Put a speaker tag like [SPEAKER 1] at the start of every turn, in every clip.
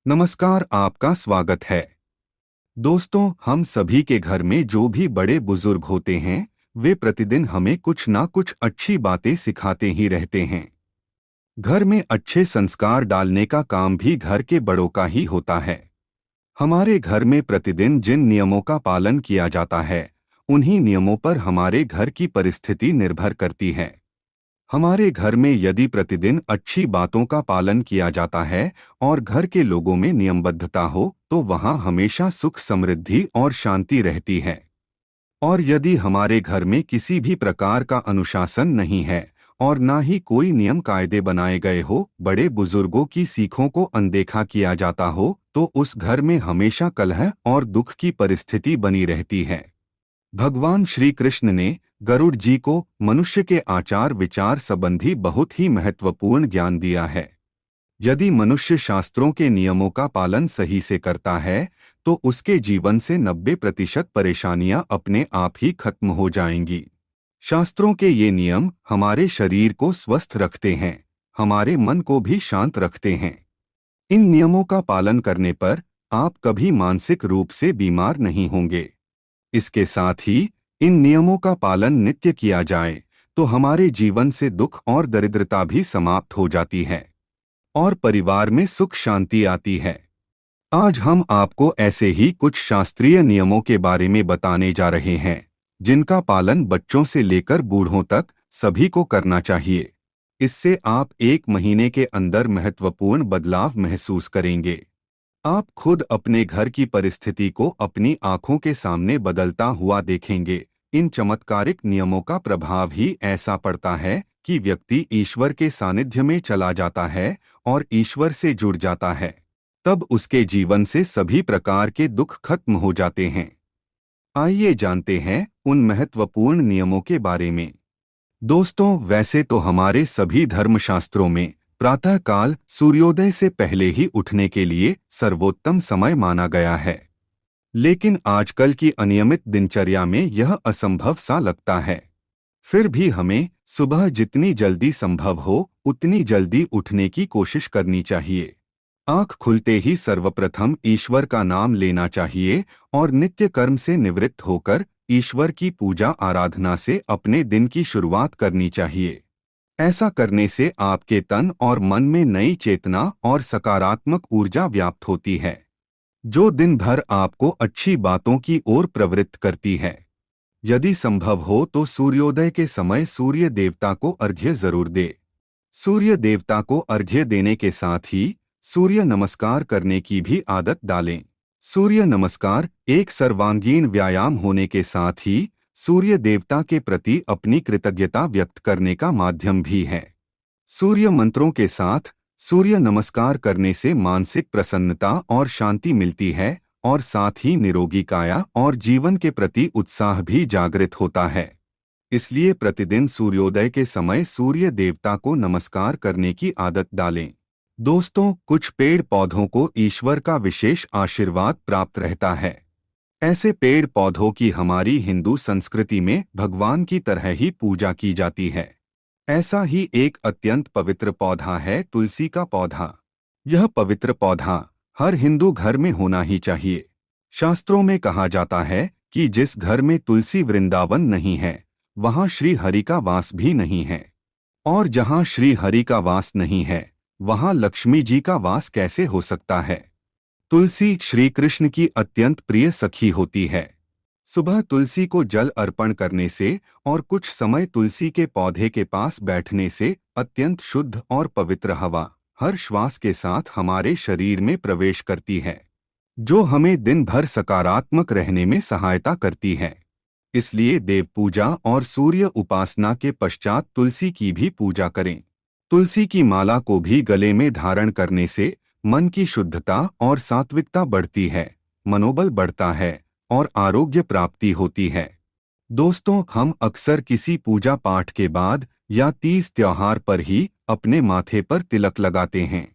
[SPEAKER 1] नमस्कार, आपका स्वागत है। दोस्तों, हम सभी के घर में जो भी बड़े बुजुर्ग होते हैं, वे प्रतिदिन हमें कुछ ना कुछ अच्छी बातें सिखाते ही रहते हैं। घर में अच्छे संस्कार डालने का काम भी घर के बड़ों का ही होता है। हमारे घर में प्रतिदिन जिन नियमों का पालन किया जाता है, उन्हीं नियमों पर हमारे घर की परिस्थिति निर्भर करती है। हमारे घर में यदि प्रतिदिन अच्छी बातों का पालन किया जाता है और घर के लोगों में नियमबद्धता हो, तो वहाँ हमेशा सुख, समृद्धि और शांति रहती है। और यदि हमारे घर में किसी भी प्रकार का अनुशासन नहीं है और ना ही कोई नियम कायदे बनाए गए हो, बड़े बुजुर्गों की सीखों को अनदेखा किया जाता हो, तो उस घर में हमेशा कलह और दुख की परिस्थिति बनी रहती है। भगवान श्री कृष्ण ने गरुड़ जी को मनुष्य के आचार विचार संबंधी बहुत ही महत्वपूर्ण ज्ञान दिया है। यदि मनुष्य शास्त्रों के नियमों का पालन सही से करता है, तो उसके जीवन से 90% परेशानियां अपने आप ही खत्म हो जाएंगी। शास्त्रों के ये नियम हमारे शरीर को स्वस्थ रखते हैं, हमारे मन को भी शांत रखते हैं। इन नियमों का पालन करने पर आप कभी मानसिक रूप से बीमार नहीं होंगे। इसके साथ ही इन नियमों का पालन नित्य किया जाए तो हमारे जीवन से दुख और दरिद्रता भी समाप्त हो जाती है और परिवार में सुख शांति आती है। आज हम आपको ऐसे ही कुछ शास्त्रीय नियमों के बारे में बताने जा रहे हैं, जिनका पालन बच्चों से लेकर बूढ़ों तक सभी को करना चाहिए। इससे आप 1 महीने के अंदर महत्वपूर्ण बदलाव महसूस करेंगे। आप खुद अपने घर की परिस्थिति को अपनी आंखों के सामने बदलता हुआ देखेंगे। इन चमत्कारिक नियमों का प्रभाव ही ऐसा पड़ता है कि व्यक्ति ईश्वर के सानिध्य में चला जाता है और ईश्वर से जुड़ जाता है। तब उसके जीवन से सभी प्रकार के दुख खत्म हो जाते हैं। आइए जानते हैं उन महत्वपूर्ण नियमों के बारे में। दोस्तों, वैसे तो हमारे सभी धर्मशास्त्रों में प्रातःकाल सूर्योदय से पहले ही उठने के लिए सर्वोत्तम समय माना गया है। लेकिन आजकल की अनियमित दिनचर्या में यह असंभव सा लगता है। फिर भी हमें सुबह जितनी जल्दी संभव हो उतनी जल्दी उठने की कोशिश करनी चाहिए। आँख खुलते ही सर्वप्रथम ईश्वर का नाम लेना चाहिए और नित्य कर्म से निवृत्त होकर ईश्वर की पूजा आराधना से अपने दिन की शुरुआत करनी चाहिए। ऐसा करने से आपके तन और मन में नई चेतना और सकारात्मक ऊर्जा व्याप्त होती है, जो दिन भर आपको अच्छी बातों की ओर प्रवृत्त करती है। यदि संभव हो तो सूर्योदय के समय सूर्य देवता को अर्घ्य जरूर दे। सूर्य देवता को अर्घ्य देने के साथ ही सूर्य नमस्कार करने की भी आदत डालें। सूर्य नमस्कार एक सर्वांगीण व्यायाम होने के साथ ही सूर्य देवता के प्रति अपनी कृतज्ञता व्यक्त करने का माध्यम भी है। सूर्य मंत्रों के साथ सूर्य नमस्कार करने से मानसिक प्रसन्नता और शांति मिलती है और साथ ही निरोगी काया और जीवन के प्रति उत्साह भी जागृत होता है। इसलिए प्रतिदिन सूर्योदय के समय सूर्य देवता को नमस्कार करने की आदत डालें। दोस्तों, कुछ पेड़ पौधों को ईश्वर का विशेष आशीर्वाद प्राप्त रहता है। ऐसे पेड़ पौधों की हमारी हिंदू संस्कृति में भगवान की तरह ही पूजा की जाती है। ऐसा ही एक अत्यंत पवित्र पौधा है तुलसी का पौधा। यह पवित्र पौधा हर हिंदू घर में होना ही चाहिए। शास्त्रों में कहा जाता है कि जिस घर में तुलसी वृंदावन नहीं है, वहाँ श्री हरि का वास भी नहीं है, और जहाँ श्री हरि का वास नहीं है, वहाँ लक्ष्मी जी का वास कैसे हो सकता है। तुलसी श्री कृष्ण की अत्यंत प्रिय सखी होती है। सुबह तुलसी को जल अर्पण करने से और कुछ समय तुलसी के पौधे के पास बैठने से अत्यंत शुद्ध और पवित्र हवा हर श्वास के साथ हमारे शरीर में प्रवेश करती है, जो हमें दिन भर सकारात्मक रहने में सहायता करती है। इसलिए देव पूजा और सूर्य उपासना के पश्चात तुलसी की भी पूजा करें। तुलसी की माला को भी गले में धारण करने से मन की शुद्धता और सात्विकता बढ़ती है, मनोबल बढ़ता है और आरोग्य प्राप्ति होती है। दोस्तों, हम अक्सर किसी पूजा पाठ के बाद या तीज त्योहार पर ही अपने माथे पर तिलक लगाते हैं।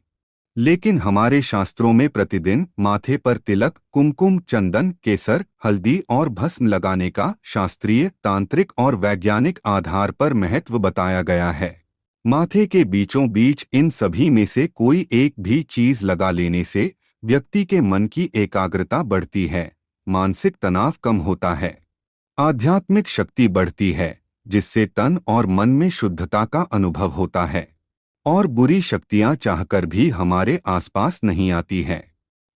[SPEAKER 1] लेकिन हमारे शास्त्रों में प्रतिदिन माथे पर तिलक, कुमकुम, चंदन, केसर, हल्दी और भस्म लगाने का शास्त्रीय, तांत्रिक और वैज्ञानिक आधार पर महत्व बताया गया है। माथे के बीचों बीच इन सभी में से कोई एक भी चीज लगा लेने से व्यक्ति के मन की एकाग्रता बढ़ती है, मानसिक तनाव कम होता है, आध्यात्मिक शक्ति बढ़ती है, जिससे तन और मन में शुद्धता का अनुभव होता है, और बुरी शक्तियां चाहकर भी हमारे आसपास नहीं आती हैं।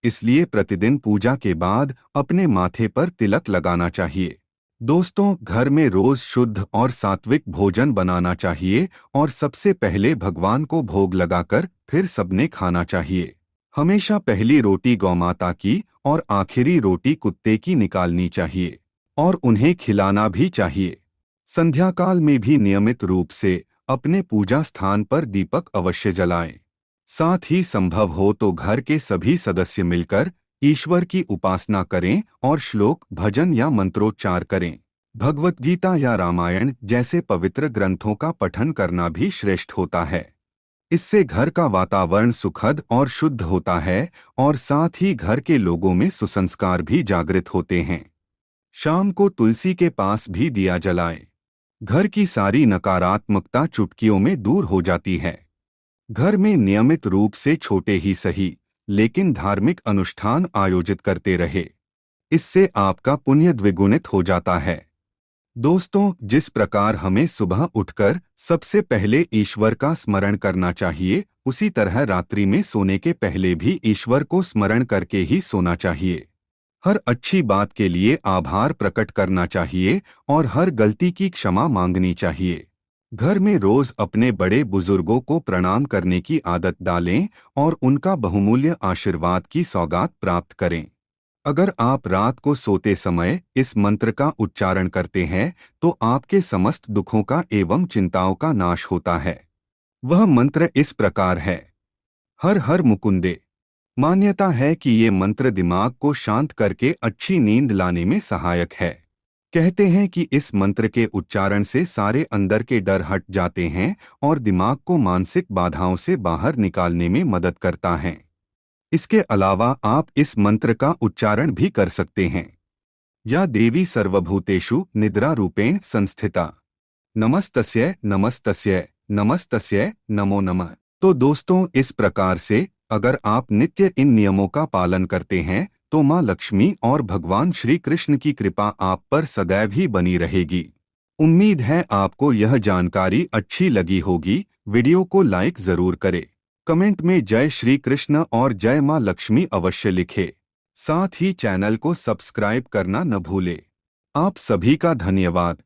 [SPEAKER 1] इसलिए प्रतिदिन पूजा के बाद अपने माथे पर तिलक लगाना चाहिए। दोस्तों, घर में रोज शुद्ध और सात्विक भोजन बनाना चाहिए और सबसे पहले भगवान को भोग लगाकर फिर सबने खाना चाहिए। हमेशा पहली रोटी गौमाता की और आखिरी रोटी कुत्ते की निकालनी चाहिए और उन्हें खिलाना भी चाहिए। संध्या काल में भी नियमित रूप से अपने पूजा स्थान पर दीपक अवश्य जलाएं। साथ ही संभव हो तो घर के सभी सदस्य मिलकर ईश्वर की उपासना करें और श्लोक, भजन या मंत्रोच्चार करें। भगवत गीता या रामायण जैसे पवित्र ग्रंथों का पठन करना भी श्रेष्ठ होता है। इससे घर का वातावरण सुखद और शुद्ध होता है और साथ ही घर के लोगों में सुसंस्कार भी जागृत होते हैं। शाम को तुलसी के पास भी दिया जलाएं। घर की सारी नकारात्मकता चुटकियों में दूर हो जाती है। घर में नियमित रूप से छोटे ही सही लेकिन धार्मिक अनुष्ठान आयोजित करते रहे। इससे आपका पुण्य द्विगुणित हो जाता है। दोस्तों, जिस प्रकार हमें सुबह उठकर सबसे पहले ईश्वर का स्मरण करना चाहिए, उसी तरह रात्रि में सोने के पहले भी ईश्वर को स्मरण करके ही सोना चाहिए। हर अच्छी बात के लिए आभार प्रकट करना चाहिए और हर गलती की क्षमा मांगनी चाहिए। घर में रोज अपने बड़े बुजुर्गों को प्रणाम करने की आदत डालें और उनका बहुमूल्य आशीर्वाद की सौगात प्राप्त करें। अगर आप रात को सोते समय इस मंत्र का उच्चारण करते हैं तो आपके समस्त दुखों का एवं चिंताओं का नाश होता है। वह मंत्र इस प्रकार है: हर हर मुकुंदे। मान्यता है कि ये मंत्र दिमाग को शांत करके अच्छी नींद लाने में सहायक है। कहते हैं कि इस मंत्र के उच्चारण से सारे अंदर के डर हट जाते हैं और दिमाग को मानसिक बाधाओं से बाहर निकालने में मदद करता है। इसके अलावा आप इस मंत्र का उच्चारण भी कर सकते हैं: या देवी सर्वभूतेषु निद्रा रूपेण संस्थिता, नमस्तस्यै नमस्तस्यै नमस्तस्यै नमो नमः। तो दोस्तों, इस प्रकार से अगर आप नित्य इन नियमों का पालन करते हैं तो माँ लक्ष्मी और भगवान श्री कृष्ण की कृपा आप पर सदैव ही बनी रहेगी। उम्मीद है आपको यह जानकारी अच्छी लगी होगी। वीडियो को लाइक जरूर करें। कमेंट में जय श्री कृष्ण और जय माँ लक्ष्मी अवश्य लिखें। साथ ही चैनल को सब्सक्राइब करना न भूलें। आप सभी का धन्यवाद।